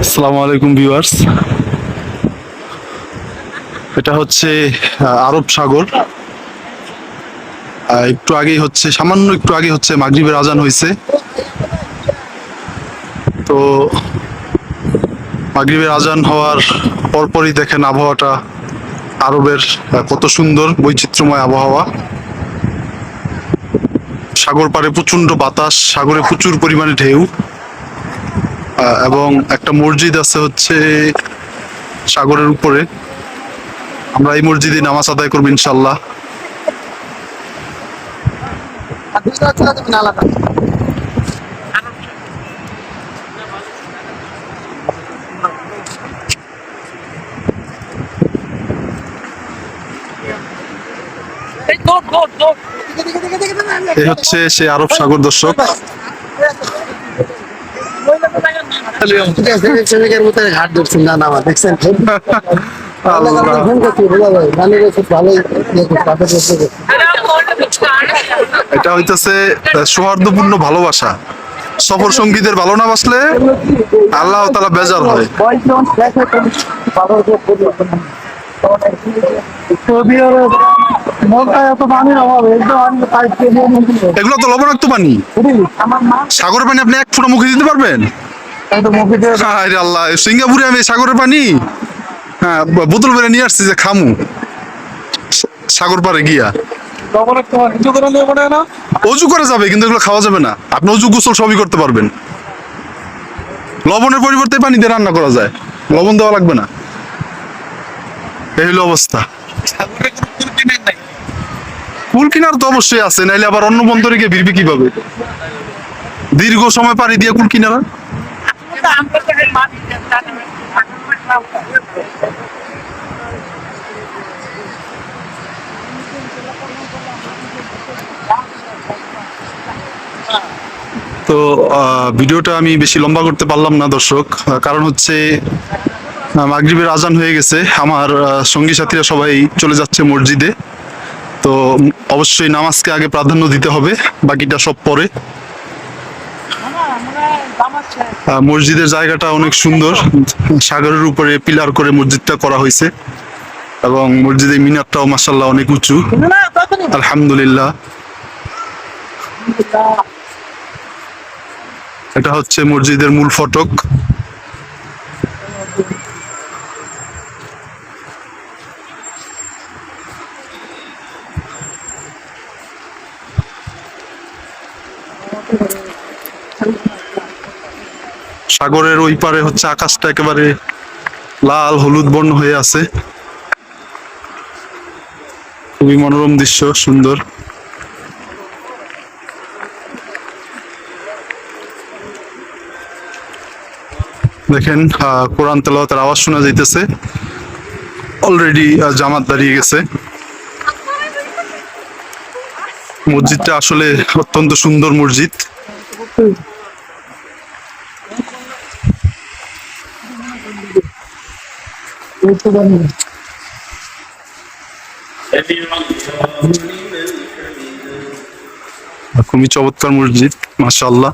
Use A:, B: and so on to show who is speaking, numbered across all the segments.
A: আসসালামু আলাইকুম ভিউয়ার্স, এটা হচ্ছে আরব সাগর। একটু আগেই হচ্ছে, সামান্য একটু আগে হচ্ছে মাগরিবের আজান হয়েছে। তো মাগরিবের আজান হওয়ার পরপরই দেখেন আবহাওয়াটা আরবের কত সুন্দর বৈচিত্র্যময় আবহাওয়া। সাগর পাড়ে প্রচন্ড বাতাস, সাগরে প্রচুর পরিমাণে ঢেউ, এবং একটা মসজিদ আছে হচ্ছে সাগরের উপরে। আমরা এই মসজিদে নামাজ আদায় করবো ইনশাল্লাহ। এই হচ্ছে সে আরব সাগর দর্শক। এটা হইতেছে সৌহার্দ্যপূর্ণ ভালোবাসা। সফর সঙ্গীদের ভালো না বাসলে আল্লাহ তাআলা বেজার হয়। এগুলো তো লবণাক্ত পানি, সাগরের পানি আপনি এক ফোঁটা মুখে দিতে পারবেন? আরে আল্লাহ, সিঙ্গাপুরে আমি সাগরের পানি বোতল ভরে নিয়ে আসছি যে খামু সাগর পারে গিয়া। অজু করে যাবে কিন্তু এগুলো খাওয়া যাবে না। আপনি অজু গোসল সবই করতে পারবেন। লবণের পরিবর্তে পানি দিয়ে রান্না করা যায়, লবণ দেওয়া লাগবে না। এই হলো অবস্থা। কুল কিনার তো অবশ্যই আছে, নাইলে আবার অন্য বন্দরে গিয়ে ভিড়বি কিভাবে? দীর্ঘ সময় পাড়ি দিয়ে কুল কিনারা। তো ভিডিওটা আমি বেশি লম্বা করতে পারলাম না দর্শক, কারণ হচ্ছে মাগরিবের আজান হয়ে গেছে। আমার সঙ্গী সাথীরা সবাই চলে যাচ্ছে মসজিদে। তো অবশ্যই নামাজকে আগে প্রাধান্য দিতে হবে, বাকিটা সব পরে। মসজিদের জায়গাটা অনেক সুন্দর, সাগরের উপরে পিলার করে মসজিদটা করা হয়েছে, এবং মসজিদের মিনারটাও মাশাআল্লাহ অনেক উঁচু। আলহামদুলিল্লাহ। এটা হচ্ছে মসজিদের মূল ফটক। সাগরের ওই পারে হচ্ছে আকাশটা একেবারে লাল হলুদ বর্ণ হয়ে আছে। খুবই মনোরম দৃশ্য, সুন্দর। দেখেন কোরআন তেলাওয়াতের আওয়াজ শোনা যাইতেছে। অলরেডি জামাত দাঁড়িয়ে গেছে। মসজিদটা আসলে অত্যন্ত সুন্দর মসজিদ। খুবই চমৎকার মসজিদ, মাশাআল্লাহ।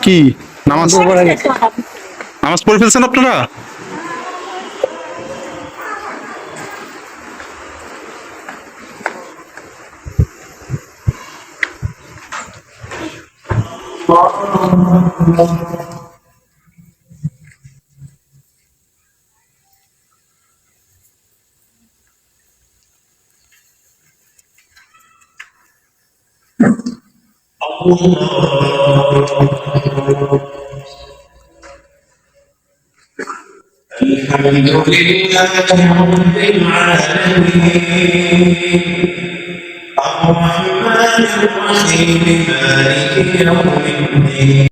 A: কি নামাজ পড়ে ফেলছেন আপনারা? الحمد لله رب العالمين الرحمن الرحيم مالك يوم الدين